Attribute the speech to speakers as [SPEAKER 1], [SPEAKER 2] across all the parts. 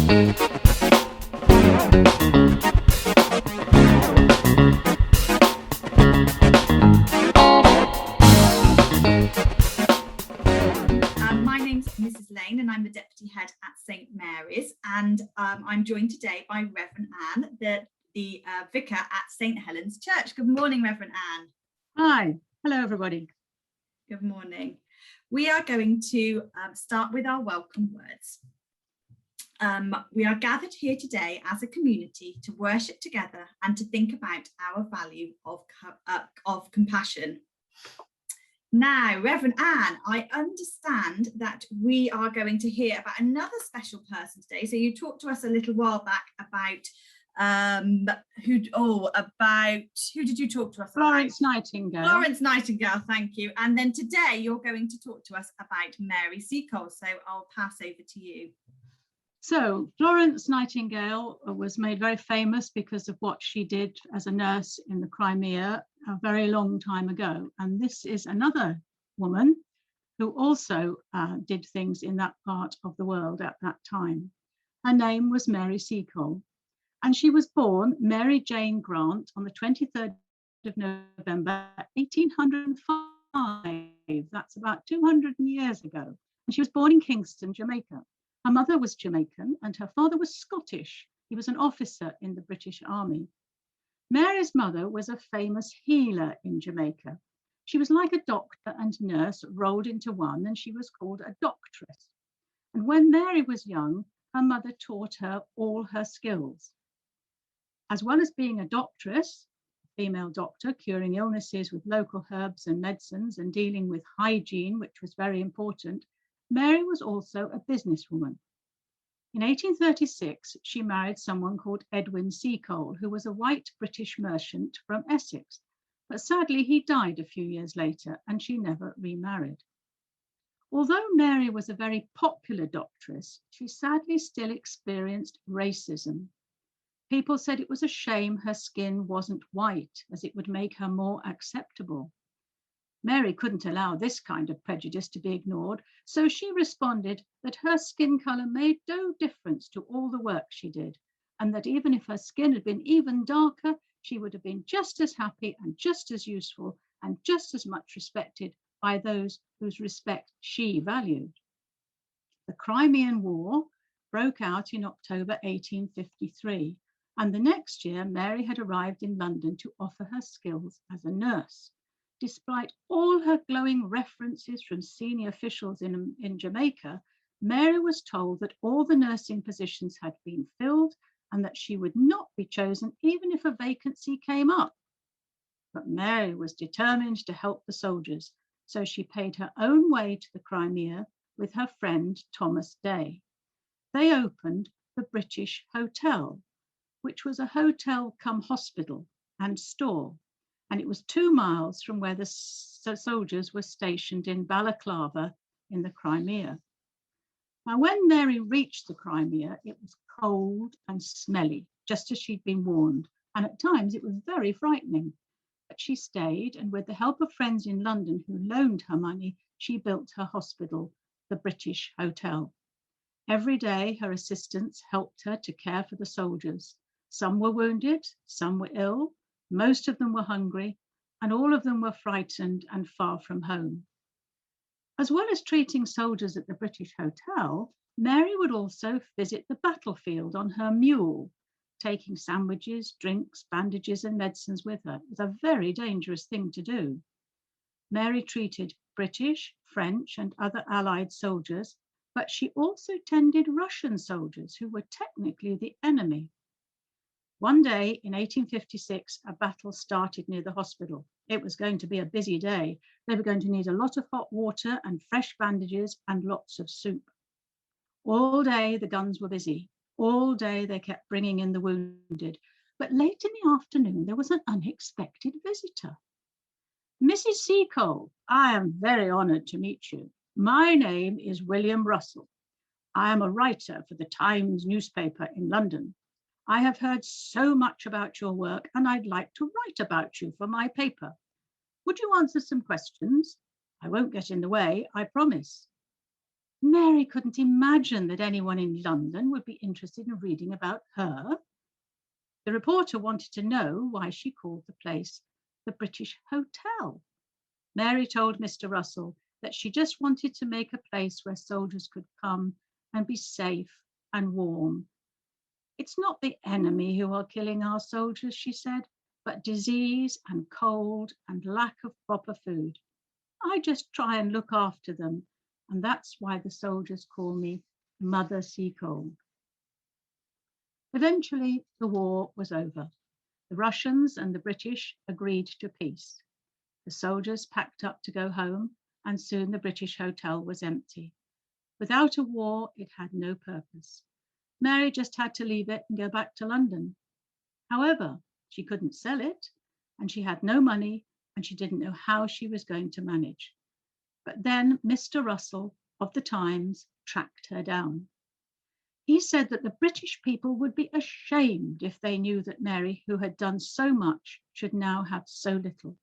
[SPEAKER 1] My name's Mrs. Lane and I'm the Deputy Head at St Mary's, and I'm joined today by Reverend Anne, the Vicar at St Helen's Church. Good morning, Reverend Anne.
[SPEAKER 2] Hi, hello everybody.
[SPEAKER 1] Good morning. We are going to start with our welcome words. We are gathered here today as a community to worship together and to think about our value of compassion. Now, Reverend Anne, I understand that we are going to hear about another special person today. So you talked to us a little while back about who did you talk to us about?
[SPEAKER 2] Florence Nightingale.
[SPEAKER 1] Florence Nightingale, thank you. And then today you're going to talk to us about Mary Seacole. So I'll pass over to you.
[SPEAKER 2] So Florence Nightingale was made very famous because of what she did as a nurse in the Crimea a very long time ago. And this is another woman who also did things in that part of the world at that time. Her name was Mary Seacole, and she was born Mary Jane Grant on the 23rd of November, 1805. That's about 200 years ago. And she was born in Kingston, Jamaica. Her mother was Jamaican and her father was Scottish. He was an officer in the British Army. Mary's mother was a famous healer in Jamaica. She was like a doctor and nurse rolled into one, and she was called a doctress. And when Mary was young, her mother taught her all her skills. As well as being a doctress, a female doctor curing illnesses with local herbs and medicines and dealing with hygiene, which was very important, Mary was also a businesswoman. In 1836, she married someone called Edwin Seacole, who was a white British merchant from Essex. But sadly, he died a few years later and she never remarried. Although Mary was a very popular doctress, she sadly still experienced racism. People said it was a shame her skin wasn't white, as it would make her more acceptable. Mary couldn't allow this kind of prejudice to be ignored, so she responded that her skin colour made no difference to all the work she did, and that even if her skin had been even darker, she would have been just as happy and just as useful and just as much respected by those whose respect she valued. The Crimean War broke out in October 1853, and the next year Mary had arrived in London to offer her skills as a nurse. Despite all her glowing references from senior officials in Jamaica, Mary was told that all the nursing positions had been filled and that she would not be chosen even if a vacancy came up. But Mary was determined to help the soldiers, so she paid her own way to the Crimea with her friend Thomas Day. They opened the British Hotel, which was a hotel come hospital and store, and it was 2 miles from where the soldiers were stationed in Balaclava in the Crimea. Now, when Mary reached the Crimea, it was cold and smelly, just as she'd been warned, and at times it was very frightening. But she stayed, and with the help of friends in London who loaned her money, she built her hospital, the British Hotel. Every day, her assistants helped her to care for the soldiers. Some were wounded, some were ill, most of them were hungry, and all of them were frightened and far from home. As well as treating soldiers at the British Hotel, Mary would also visit the battlefield on her mule, taking sandwiches, drinks, bandages, and medicines with her. It was a very dangerous thing to do. Mary treated British, French, and other Allied soldiers, but she also tended Russian soldiers who were technically the enemy. One day in 1856, a battle started near the hospital. It was going to be a busy day. They were going to need a lot of hot water and fresh bandages and lots of soup. All day the guns were busy. All day they kept bringing in the wounded. But late in the afternoon, there was an unexpected visitor. Mrs. Seacole, I am very honoured to meet you. My name is William Russell. I am a writer for the Times newspaper in London. I have heard so much about your work and I'd like to write about you for my paper. Would you answer some questions? I won't get in the way, I promise. Mary couldn't imagine that anyone in London would be interested in reading about her. The reporter wanted to know why she called the place the British Hotel. Mary told Mr. Russell that she just wanted to make a place where soldiers could come and be safe and warm. It's not the enemy who are killing our soldiers, she said, but disease and cold and lack of proper food. I just try and look after them, and that's why the soldiers call me Mother Seacole. Eventually, the war was over. The Russians and the British agreed to peace. The soldiers packed up to go home, and soon the British Hotel was empty. Without a war, it had no purpose. Mary just had to leave it and go back to London. However, she couldn't sell it, and she had no money, and she didn't know how she was going to manage. But then Mr. Russell of the Times tracked her down. He said that the British people would be ashamed if they knew that Mary, who had done so much, should now have so little.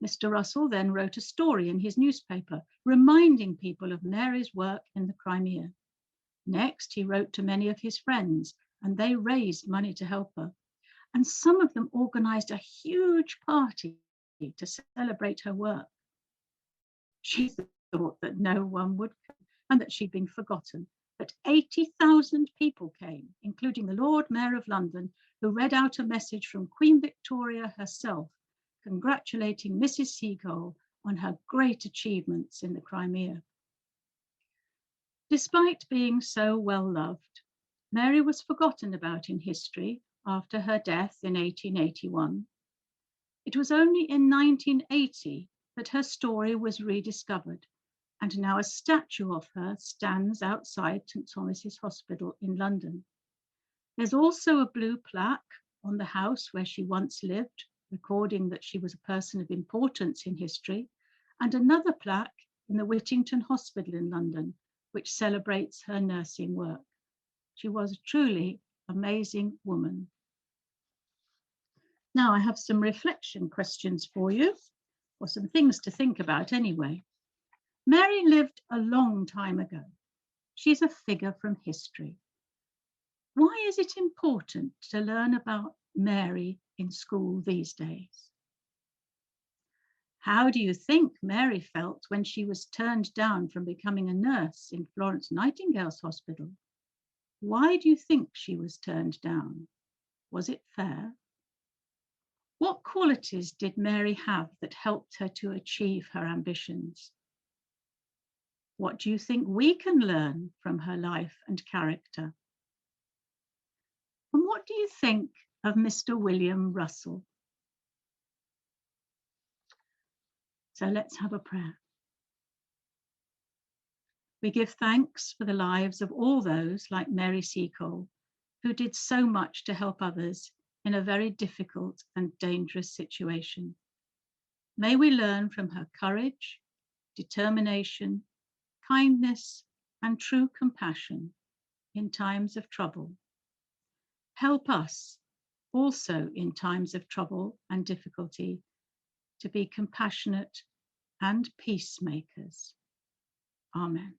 [SPEAKER 2] Mr. Russell then wrote a story in his newspaper, reminding people of Mary's work in the Crimea. Next, he wrote to many of his friends, and they raised money to help her. And some of them organized a huge party to celebrate her work. She thought that no one would come and that she'd been forgotten. But 80,000 people came, including the Lord Mayor of London, who read out a message from Queen Victoria herself, congratulating Mrs. Seacole on her great achievements in the Crimea. Despite being so well loved, Mary was forgotten about in history after her death in 1881. It was only in 1980 that her story was rediscovered, and now a statue of her stands outside St. Thomas's Hospital in London. There's also a blue plaque on the house where she once lived, recording that she was a person of importance in history, and another plaque in the Whittington Hospital in London, which celebrates her nursing work. She was a truly amazing woman. Now I have some reflection questions for you, or some things to think about anyway. Mary lived a long time ago. She's a figure from history. Why is it important to learn about Mary in school these days? How do you think Mary felt when she was turned down from becoming a nurse in Florence Nightingale's hospital? Why do you think she was turned down? Was it fair? What qualities did Mary have that helped her to achieve her ambitions? What do you think we can learn from her life and character? And what do you think of Mr. William Russell? So let's have a prayer. We give thanks for the lives of all those like Mary Seacole, who did so much to help others in a very difficult and dangerous situation. May we learn from her courage, determination, kindness, and true compassion in times of trouble. Help us also in times of trouble and difficulty to be compassionate and peacemakers. Amen.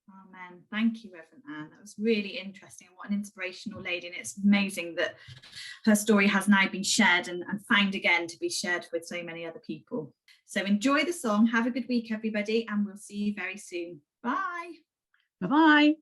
[SPEAKER 1] Amen. Thank you, Reverend Anne. That was really interesting. What an inspirational lady. And it's amazing that her story has now been shared and found again to be shared with so many other people. So enjoy the song. Have a good week, everybody, and we'll see you very soon. Bye.
[SPEAKER 2] Bye-bye.